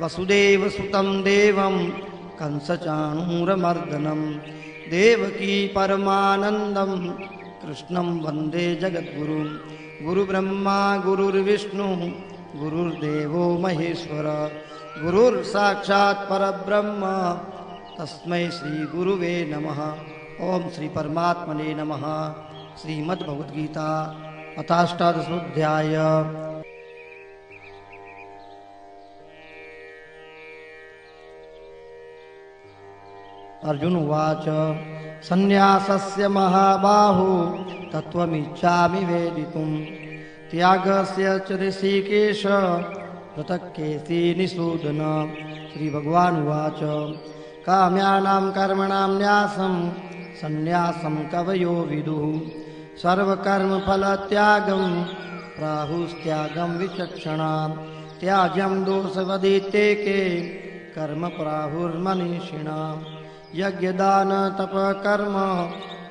वसुदेवसुतं देवं कंसचाणूरमर्दनं देवकी परमानन्दं कृष्णं वन्दे जगद्गुरुं। गुरुब्रह्मा गुरुर्विष्णु गुरुर्देवो महेश्वर गुरुर्साक्षात् परब्रह्म तस्मै श्री गुरुवे नमः। ओम श्री परमात्मने नमः। श्रीमद्भगवद्गीता अथाष्टादशोऽध्याय। अर्जुन उवाच संन्यासस्य महाबाहो तत्त्वमिच्छामि वेदितुं त्यागस्य च ऋषिकेश पृथक् केशिनिषूदन। श्री भगवान उवाच काम्यानां कर्मणां न्यासं संन्यासं कवयो विदुः सर्वकर्मफलत्यागं प्राहुस्त्यागं विचक्षणां त्याज्यं दोषवदित्येके कर्म प्राहुर्मनीषिणां यज्ञदान तपः कर्म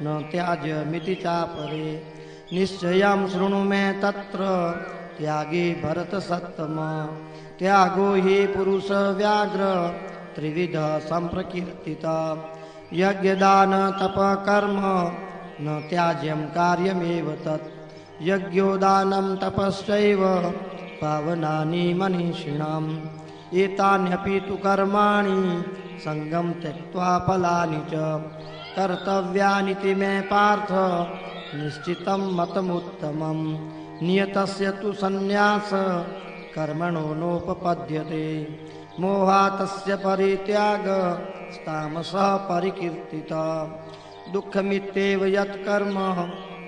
न त्याज्यमिति चापरे निश्चयं शृणु मे तत्र त्यागे भरतसत्तम। त्यागो हि पुरुष व्याघ्र त्रिविध संप्रकीर्तिता यज्ञदान तपः कर्म न त्याज्यं कार्यमेव तत् यज्ञोदानं तपश्चैव पावनानि मनीषिणाम् एतान्यपि तु कर्माणि संगं त्यक्त्वा फलानि च कर्तव्यानिति मे पार्थ निश्चितं मतमुत्तमं। नियतस्य तु संन्यास कर्मणो नोपपद्यते मोहातस्य परित्याग तामसः परिकीर्तिता दुःखमित्येव यत्कर्म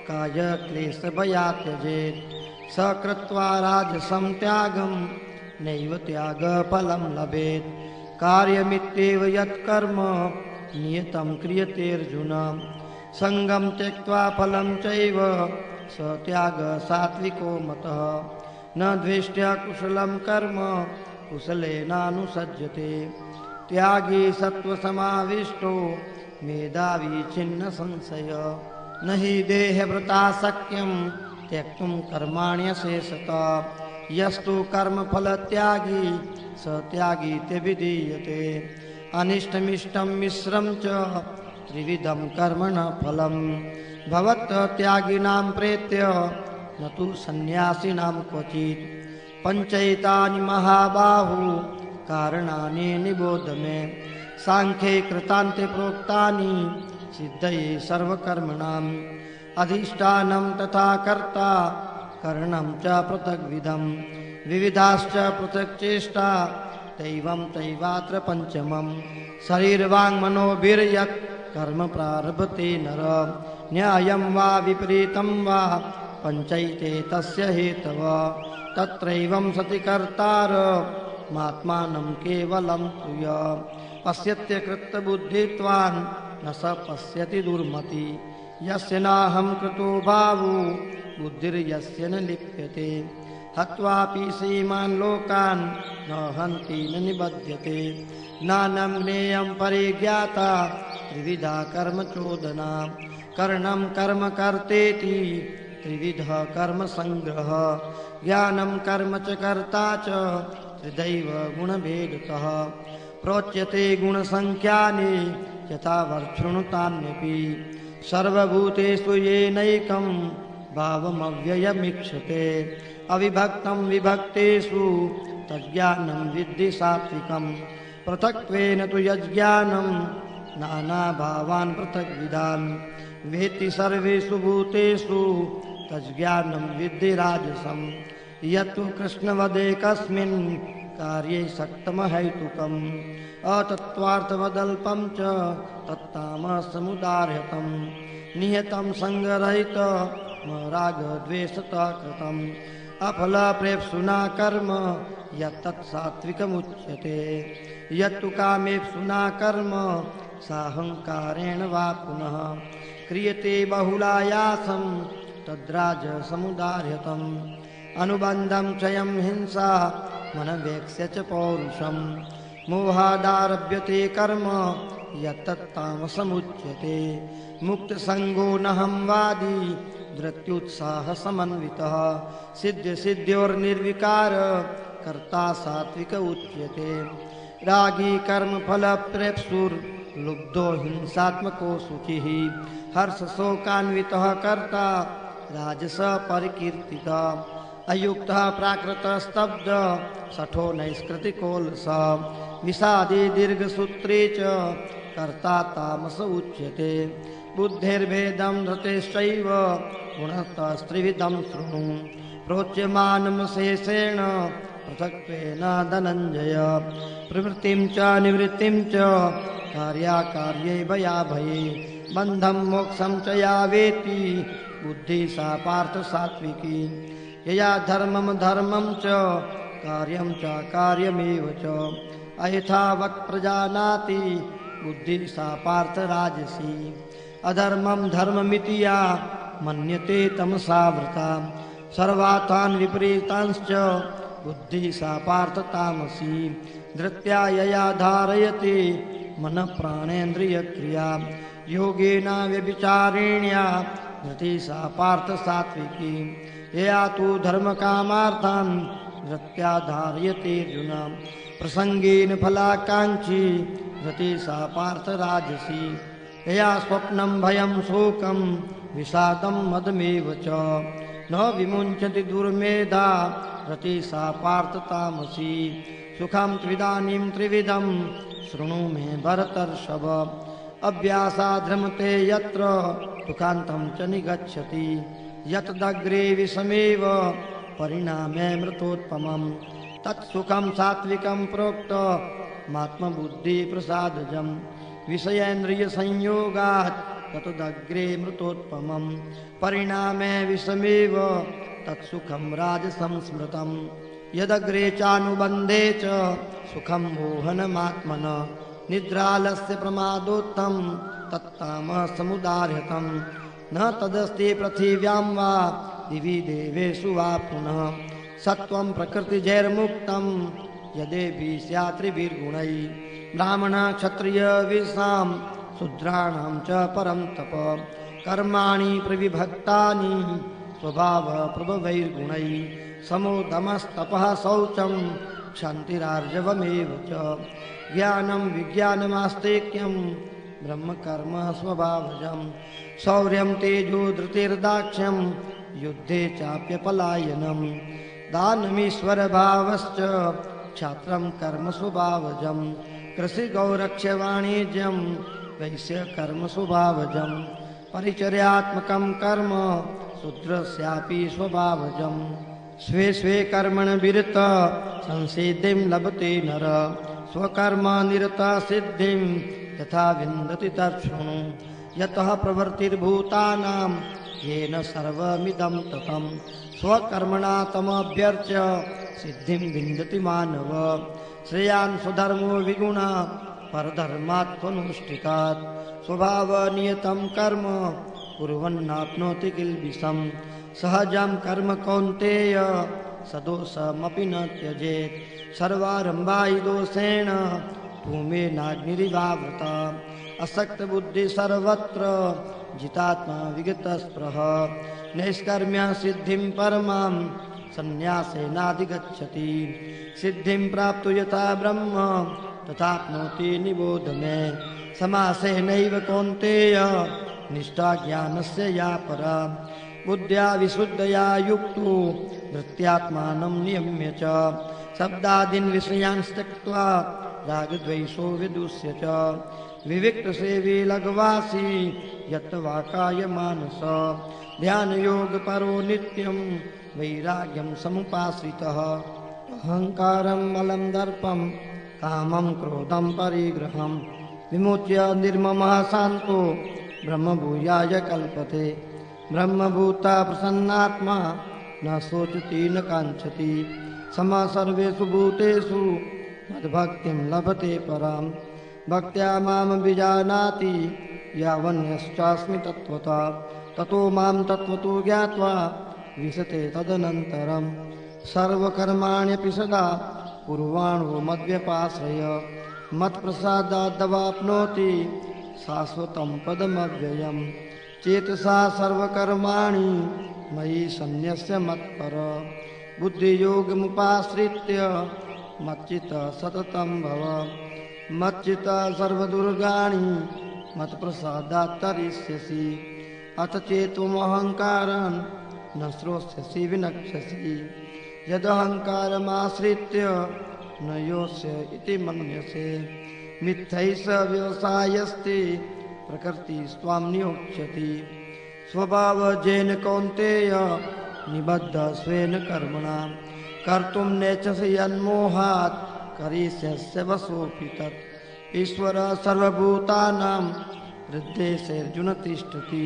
काय क्लेशभयात् त्यजेत् स कृत्वा राजसं त्यागं नैव त्यागफलं लभेत्। कार्यमित्येव यत्कर्म नियतं क्रियते अर्जुन संगं त्यक्त्वा फलं चैव स त्याग सात्विको मतः। न द्वेष्ट्या कुशलं कर्म कुशलेनानुसज्जते त्यागी सत्त्वसमाविष्टो मेधावी छिन्न संशय न हि देहभृता शक्यं त्यक्तुं कर्माण्यशेषतः यस्तु कर्मफलत्यागी स त्यागीत्यभिधीयते। अनिष्टमिष्टं मिश्रं च त्रिविधं कर्मणः फलं भवत् त्यागिनां प्रेत्य न तु सन्न्यासिनां क्वचित्। पञ्चैतानि महाबाहु कारणानि निबोध मे सांख्ये कृतान्ते प्रोक्तानि सिद्धये सर्वकर्मणाम् अधिष्ठानं तथा कर्ता करणं च पृथग्विधं विविधाश्च पृथक् चेष्टा दैवं तैवात्र पंचमम्। शरीरवाङ्मनोभिर्यत् कर्म प्रारभते नर न्यायं वा विपरीतं वा पञ्चैते तस्य हेतव तत्रैवं सति कर्तार मात्मानं केवलं तुय पश्यत्य कृतबुद्धित्वान् न स पश्यति दुर्मति यस्य नाहं कृतो भावो बुद्धिर्यस्य न लिप्यते हत्वापि सीमान् लोकान् न हन्ति न निबध्यते ज्ञानं ज्ञेयं परिज्ञाता त्रिविधा कर्म चोदना कर्णं कर्म कर्तेति त्रिविधः कर्म संग्रह ज्ञानं कर्म च कर्ता च त्रिदैव गुणभेदतः प्रोच्यते गुणसंख्यानि यथा वर्षृणुतान्यपि सर्वभूतेषु येनैकं भावमव्ययमीक्षते अविभक्तं विभक्तेषु तज्ज्ञानं विद्धि सात्विकं पृथक्त्वेन तु यज्ज्ञानं नानाभावान् पृथग्विधान् वेत्ति सर्वेषु भूतेषु तज्ज्ञानं विद्धि राजसं यत्तु कृष्णवदेकस्मिन् कार्ये सक्तमहैतुकम् अतत्त्वार्थवदल्पं च तत्तामसमुदार्यतं नियतं संगरहित रागद्वेषतः कृतम् अफलप्रेप्सुना कर्म यत्तत् सात्विकमुच्यते यत्तु कामेप्सुना कर्म साहंकारेण वा पुनः क्रियते बहुलायासं तद्राजसमुदार्यतम् अनुबन्धं क्षयं हिंसा मनवेक्ष्य च पौरुषं मोहादारभ्यते कर्म यत्तत्तामसमुच्यते मुक्तसंगो नहंवादी धृत्युत्साहसमन्वितः सिद्ध्यसिद्ध्योर्निर्विकार कर्ता सात्विक उच्यते रागी कर्मफलप्रेप्सुर्लुब्धो हिंसात्मको शुचिः हर्षशोकान्वितः कर्ता राजस परिकीर्तितः अयुक्तः प्राकृतस्तब्ध शठो नैष्कृतिकोलस विषादी दीर्घसूत्री च कर्ता तामस उच्यते बुद्धिर्भेदं धृतेश्चैव गुणस्तस्त्रिविधं शृणु प्रोच्यमानमशेषेण पृथक्त्वेन धनञ्जय प्रवृत्तिं च निवृत्तिं च कार्याकार्ये भयाभये बन्धं मोक्षं च या वेत्ति बुद्धि सा पार्थ सात्विकी यया धर्मं धर्मं च कार्यं च कार्यमेव च अयथावत् प्रजानाति बुद्धि सा पार्थ राजसी अधर्मं धर्ममिति या मन्यते तमसा वृता सर्वार्थान् विपरीतांश्च बुद्धि सा पार्थ तामसी धृत्या यया धारयते मन प्राणेन्द्रिय क्रिया योगेन व्यभिचारिण्या धृति सा पार्थ सात्विकी यया तु धर्मकामार्थान् धृत्या धारयते अर्जुन प्रसंगेन फलाकांक्षी धृति सा पार्थ राजसी यया स्वप्नं भयं शोकं विषादं मदमेव च न विमुञ्चति दुर्मेधा रति सा पार्थ तामसी सुखं त्विदानीं त्रिविधं शृणु मे भरतर्षभ अभ्यासाद्रमते यत्र सुखान्तं च निगच्छति यतदग्रे विषमेव परिणामे मृतोत्तमं तत्सुखं सात्विकं प्रोक्त मात्मबुद्धि प्रसादजं विषयेन्द्रिय संयोगात् ततदग्रे मृतोत्तमं परिणामे विषमेव तत्सुखं राजसं स्मृतं यदग्रे चानुबन्धे च सुखं मोहनमात्मन निद्रालस्य प्रमादोत्थं तत्तामसमुदार्यतं न तदस्ति पृथिव्यां वा दिवि देवेषु वा पुनः सत्वं प्रकृतिजैर्मुक्तं यदेभिः स्यात् त्रिभिर्गुणैः ब्राह्मण क्षत्रिय विषां शूद्राणां च परं तप कर्माणि प्रविभक्तानि स्वभाव प्रभवैर्गुणैः समोदमस्तपः शौचं क्षान्तिरार्जवमेव च ज्ञानं विज्ञानमास्तेक्यं ब्रह्मकर्म स्वभावजं शौर्यं तेजो धृतिर्दाक्ष्यं युद्धे चाप्यपलायनं दानमीश्वरभावश्च क्षात्रं कर्म स्वभावजं कृषिगौरक्ष्यवाणिज्यं वैश्य कर्म स्वभावजं परिचर्यात्मकं कर्म शूद्रस्यापि स्वभावजं स्वे स्वे कर्मण विरत संसिद्धिं लभते नर स्वकर्म निरत सिद्धिं यथा विन्दति तच्छृणु यतः प्रवृत्तिर्भूतानां येन सर्वमिदं ततं स्वकर्मणा तमभ्यर्च्य सिद्धिं विन्दति मानव श्रेयान् स्वधर्मो विगुणः परधर्मात् स्वनुष्ठितात् स्वभावनियतं कर्म कुर्वन्नाप्नोति किल्बिषं सहजं कर्म कौन्तेय सदोषमपि न त्यजेत् सर्वारम्भा हि दोषेण धूमेनाग्निरिवावृता असक्तबुद्धिः सर्वत्र जितात्मा विगतस्पृह नैष्कर्म्य सिद्धिं परमां सन्न्यासेनाधिगच्छति सिद्धिं प्राप्तु यथा ब्रह्म तथाप्नोति निबोध मे समासेनैव कौन्तेय निष्ठा ज्ञानस्य या परा बुद्ध्या विशुद्धया युक्तो धृत्यात्मानं नियम्य च शब्दादीन् विषयान् त्यक्त्वा रागद्वेषो विदुष्य च विविक्तसेवी लघ्वासी यत्वाकाय मानस ध्यानयोगपरो नित्यं वैराग्यं समुपाश्रितः अहङ्कारं बलं दर्पं कामं क्रोधं परिग्रहं विमुच्य निर्ममः शान्तो ब्रह्मभूयाय कल्पते ब्रह्मभूता प्रसन्नात्मा न शोचति न काञ्चति समः सर्वेषु भूतेषु मद्भक्तिं लभते परां भक्त्या मां विजानाति यावन्यश्चास्मि तत्त्वतः ततो मां तत्त्वतो ज्ञात्वा विशते तदनन्तरं सर्वकर्माण्यपि सदा कुर्वाणो मद्व्यपाश्रय मत्प्रसादादवाप्नोति शाश्वतं पदमव्ययम् चेतसा सर्वकर्माणि मयि सन्न्यस्य मत्पर बुद्धियोगमुपाश्रित्य मच्चित्त सततं भव मच्चित्त सर्वदुर्गाणि मत्प्रसादात् तरिष्यसि अथ चेत्त्वमहङ्कारं न श्रोष्यसि विनक्ष्यसि यदहङ्कारमाश्रित्य न योऽस्य इति मन्यसे मिथ्यैष व्यवसायस्ते प्रकृतिस्त्वां नियोक्ष्यति स्वभावजेन कौन्तेय निबद्ध स्वेन कर्मणा कर्तुं नेच्छसि यन्मोहात् करिष्यस्य वशोऽपि तत् ईश्वर सर्वभूतानां हृद्देशेऽर्जुन तिष्ठति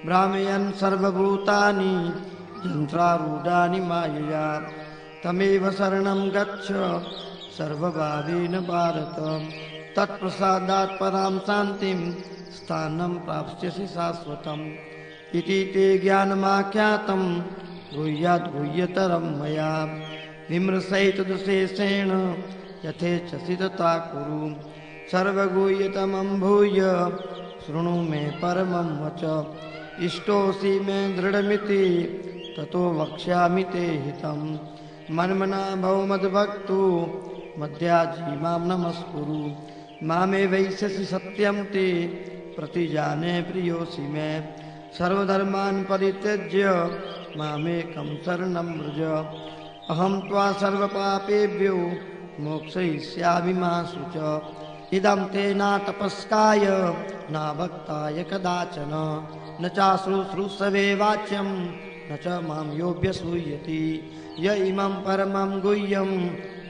भ्रामयन् सर्वभूतानि यन्त्रारूढानि मायया तमेव शरणं गच्छ सर्वभावेन भारत तत्प्रसादात् परां शान्तिं स्थानं प्राप्स्यसि शाश्वतम् इति ते ज्ञानमाख्यातं गुह्यात् गुह्यतरं मया विमृशैतदशेषेण यथेच्छसि तथा कुरु सर्वगुह्यतमं भूय शृणु मे परमं वच इष्टोऽसि मे दृढमिति ततो वक्ष्यामि ते हितं मन्मना भव मद्भक्तो मध्याजी मां नमस्कुरु मामे वैश्यसि सत्यं ते प्रतिजाने प्रियोऽसि मे सर्वधर्मान् परित्यज्य मामेकं शरणं व्रज अहं त्वा सर्वपापेभ्यो मोक्षयिष्यामि मा शुच इदं ते न तपस्काय न भक्ताय कदाचन न चाश्रुश्रूषवे वाच्यं न च मां योऽभ्यसूयति य इमं परमं गुह्यं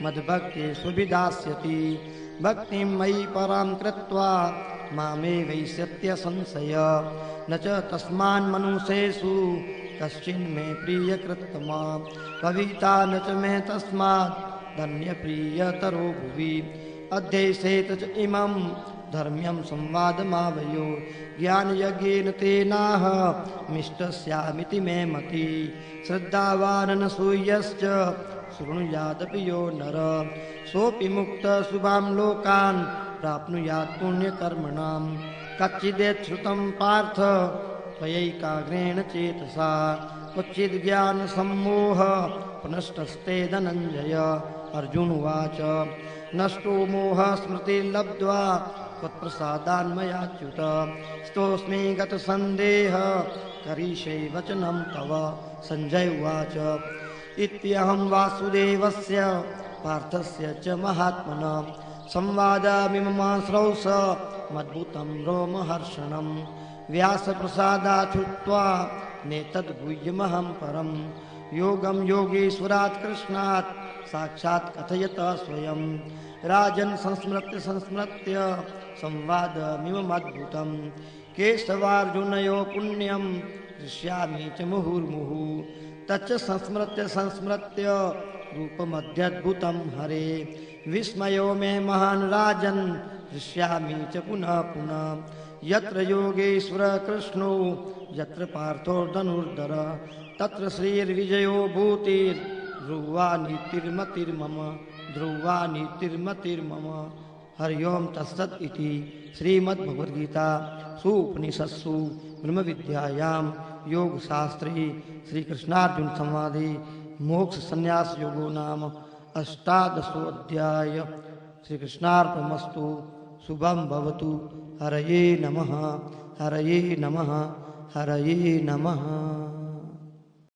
मद्भक्तेषु विदास्यति भक्तिं मयि परां कृत्वा मामेवैष्यत्य संशय न च तस्मान् मनुष्येषु कश्चिन्मे प्रियकृत्तमा कविता न च मे तस्मात् धन्यप्रियतरो भुवि अध्ययसेत च इमं धर्म्यं संवादमावयो ज्ञानयज्ञेन तेनाह मिष्टस्यामिति मे मति श्रद्धावान् न सूयश्च शृणुयादपि यो नर सोऽपि मुक्तः शुभां लोकान् प्राप्नुयात् पुण्यकर्मणां कच्चिदेच्छ्रुतं पार्थ त्वयैकाग्रेण चेतसा क्वचिद् ज्ञानसम्मोह पुनस्तस्ते धनञ्जय अर्जुन उवाच नष्टो मोहः स्मृतिर्लब्ध्वा त्वत्प्रसादान्मयाच्युत स्तोऽस्मि गतसन्देहः करिष्ये वचनं तव सञ्जय उवाच इत्यहं वासुदेवस्य पार्थस्य च महात्मनः संवादमिममाश्रौष मद्भुतं रोमहर्षणं व्यासप्रसादात् श्रुत्वा नेतद्गुह्यमहं परं योगं योगेश्वरात् कृष्णात् साक्षात् कथयत स्वयं राजन् संस्मृत्य संवादमिममद्भुतं केशवार्जुनयोः पुण्यं दृश्यामि च मुहुर्मुहुः तच्च संस्मृत्य रूपमद्यद्भुतं हरे विस्मयो मे महान् राजन् दृश्यामि च पुनः पुनः यत्र योगेश्वर कृष्णो यत्र पार्थो धनुर्धर तत्र श्रीर्विजयो ध्रुवानीतिर्मतिर्मम हरि ओं तत्सत् इति श्रीमद्भगवद्गीता उपनिषत्सु ब्रह्मविद्यायां योगशास्त्रे श्रीकृष्णार्जुन संवादे मोक्ष संन्यास योगो नाम 18 श्रीकृष्णार्पणमस्तु शुभं भवतु हरये नमः हरये नमः हरये नमः।